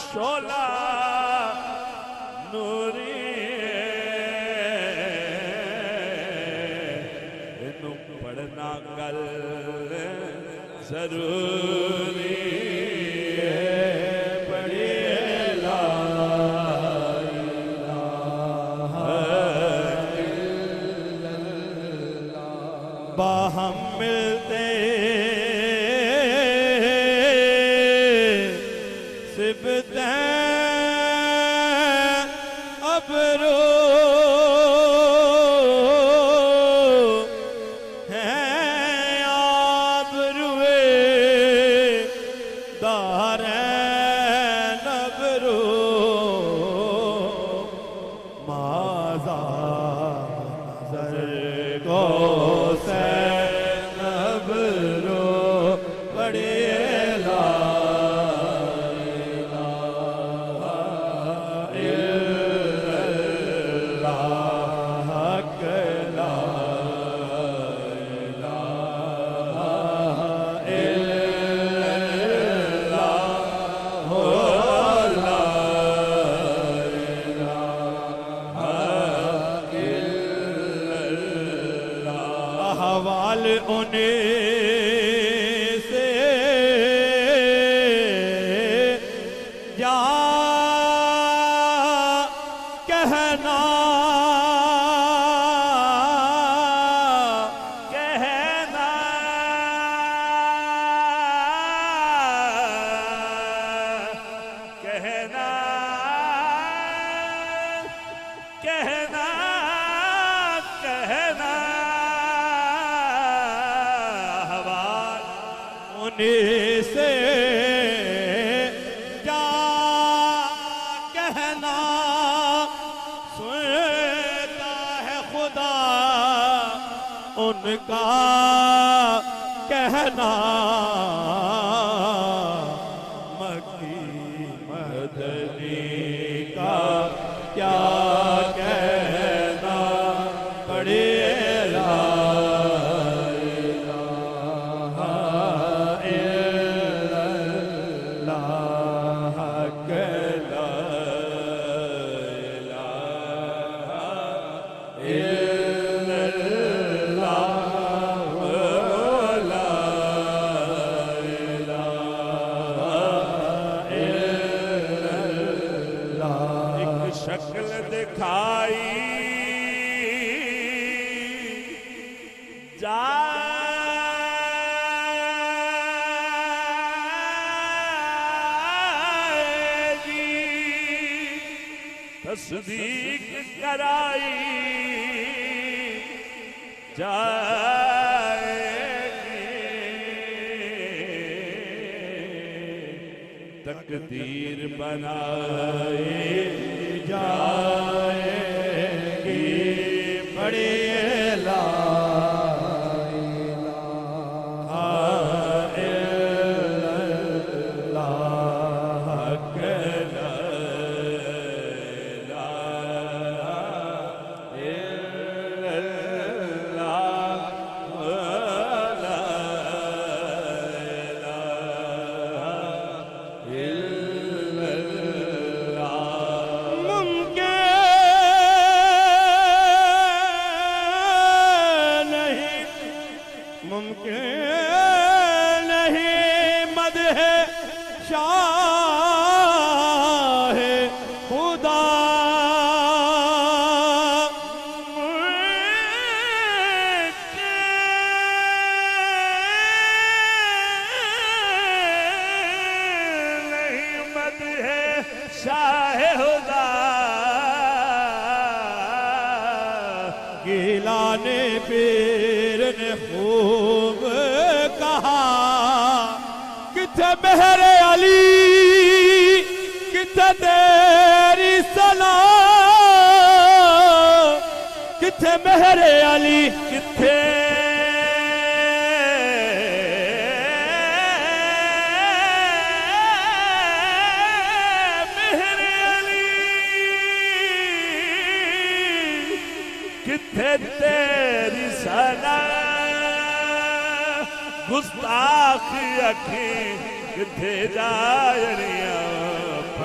शोला नूरी इनू पढ़ना गल जरूरी बाहम मिलते सिबते अबरो हैं आबरुए दारे नबरो माजा नजर को हवाल उन्हें से जा कहना कहना कहना कहना कहना से क्या कहना सुनता है खुदा उनका कहना मक्की मदनी का क्या कहना पड़ेगा शक्ल दिखाई जाएगी तस्दीक कराई जाएगी तकदीर बनाए जाएगी बड़ी ला मुमकिन नहीं मदह शाह खुदा नहीं मदह शाह खुदा गिलाने पीर ने खूब कहा किथे मेहरे अली किथे तेरी सना किथे मेहरे अली किथे मेहरे अली किथे तेरी सना गुस्ताख अखी किथे जायनिया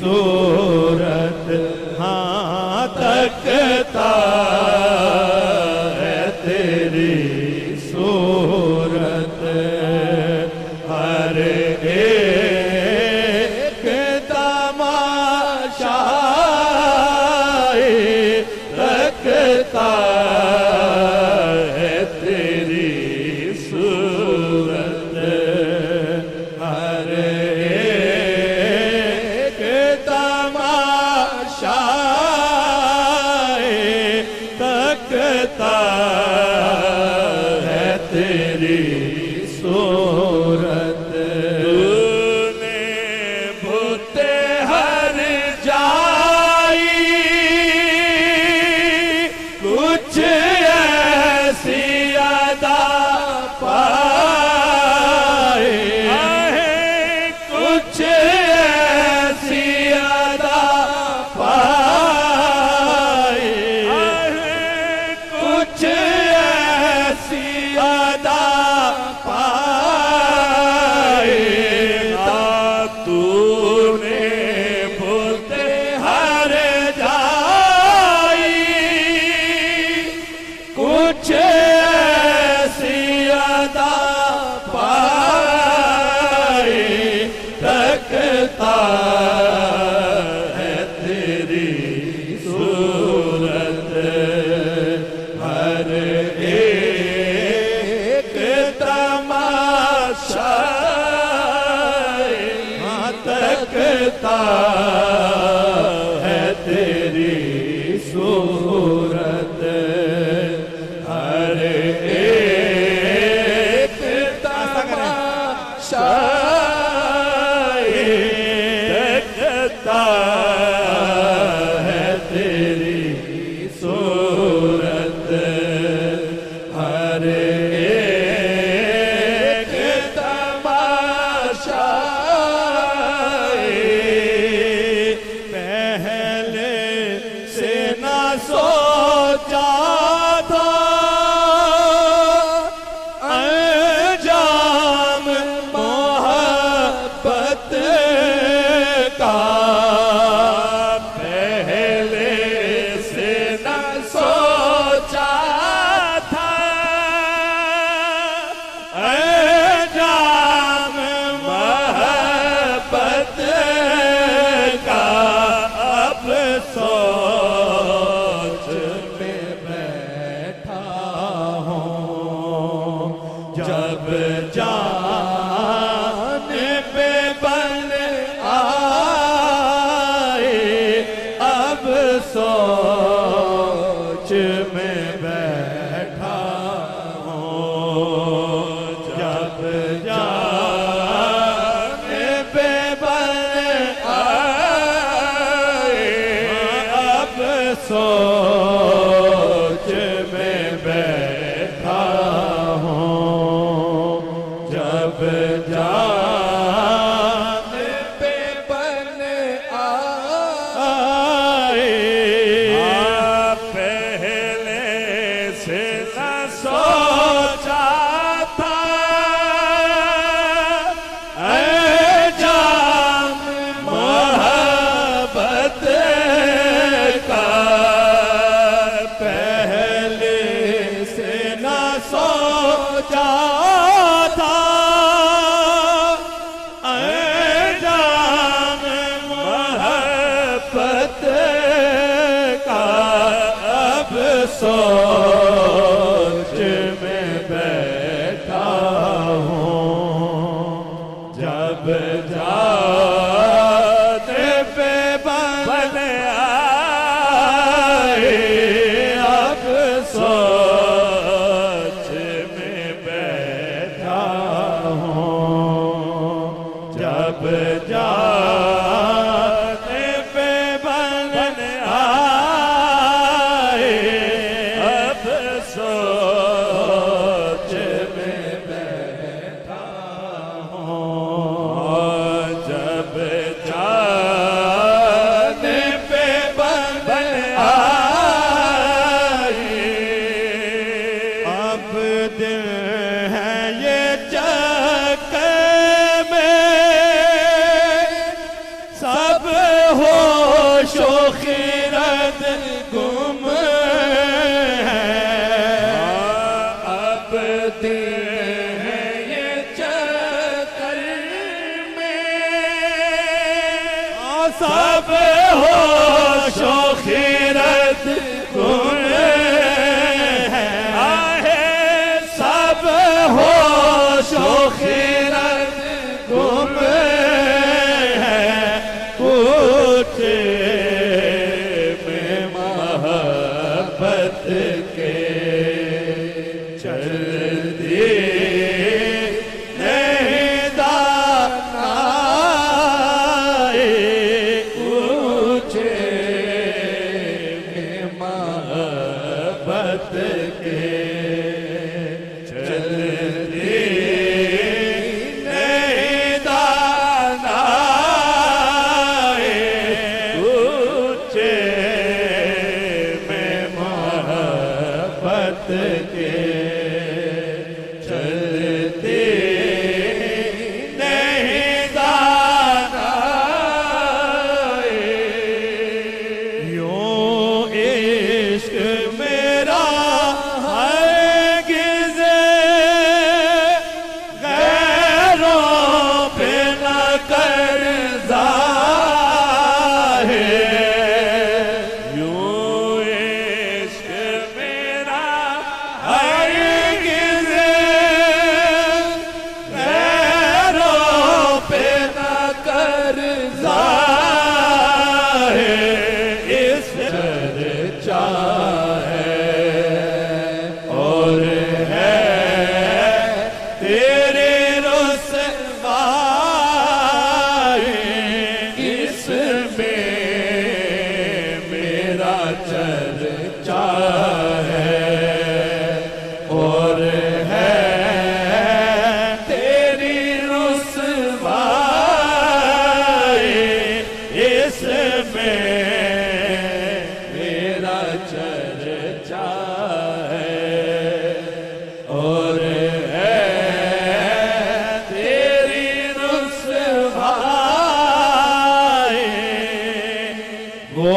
सूरत हाँ तकता है तेरी सूरत हर एक तमाशा तकता है तेरी सूरत हर एक तमाशा तकता है तेरी सूरत तूने बुते हर जाई कुछ ऐसी अदा पाए कुछ ऐसी अदा पाए कुछ ऐसी अदा पाए तूने बोलते हर जाई कुछ ऐसी अदा पाए तकता है तेरी सूरत हर एक तमाशा तकता है तेरी सूरत हर एक तमाशा तकता है तेरी सूरत हर एक तमाशा पहले से ना सोचा था अंजाम मोहब्बत का पहले से ना सोचा था अंजाम मोहब्बत का अब सोच में बैठा हूँ जब जान पे बन आए अब सोच में बैठा हूँ जब जान पे बन आए अब सोच में बैठा हूँ जब जान पे बन आए पहले से न सोचा था अंजाम मोहब्बत का पहले से न सोचा था अंजाम मोहब्बत का अब सोच में बैठा हूँ जब जाते पे बन आए अब सोच में बैठा हूँ जब जाते पे बन आए अब सोच में बैठा हूँ जब जाते हो शोखिरत गुम है, अब दिन है ये चक्कर में, सब हो शोखिरत गुम है, सब हो शोखिरत गुम है, पूछे में मोहब्बत के चलती नहीं दानाए, पूछे में मोहब्बत के चलती नहीं दानाए, पूछे में मोहब्बत के चलती नहीं दानाए, यूं इश्क मेरा हरगिज़ गैरों पे न कर्ज़ा है, यूं इश्क मेरा हरगिज़ गैरों पे न कर्ज़ा है, इस चर्चा है और है तेरे रुसवाई, इसमें मेरा चर्चा है और है तेरी रुसवाई, इसमें मेरा चर्चा है और है तेरी रुसवाई, वो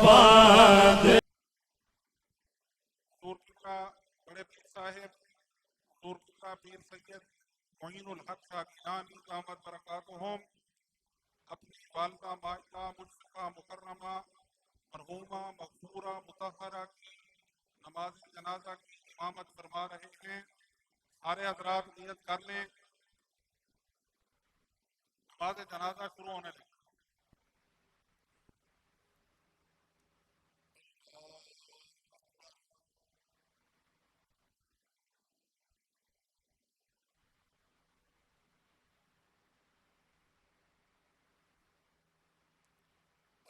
बात सूरत का बड़े पीर साहिब सूरत का पीर सैयद मोइनुल हक साकियानी दामत बरकातुहुम अपनी वालदा मायदा मुश्तफा मुकर्रमा मरहूमा मगफूरा मुतहरा की नमाज जनाजा की इमामत फरमा रहे हैं। सारे हजरात नियत कर लें, नमाज जनाजा शुरू होने लगी।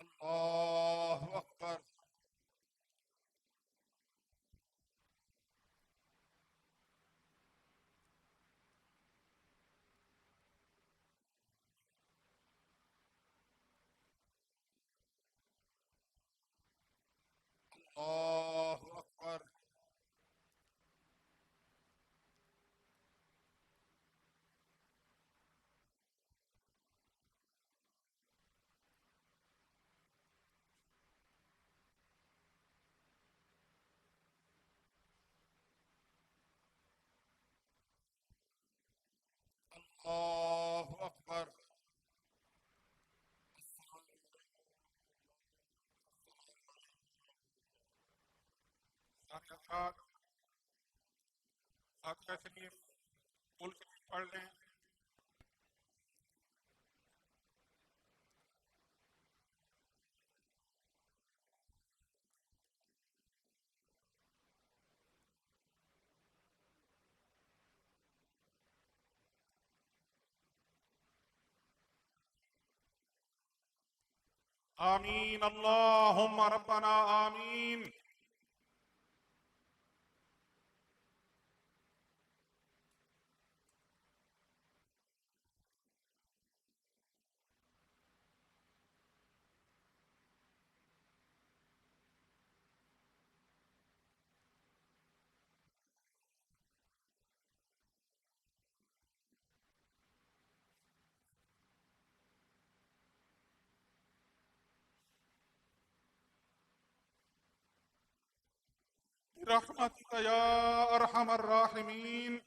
अल्लाहु अकबर। अल्लाहु अकबर। अल्लाहु अकबर। सारे हजरात फातिहा शरीफ कुल शरीफ पढ़ लें। आमीन अल्लाहुम्मा रब्बना आमीन। बिरहमतिका या अरहमर राहिमीन।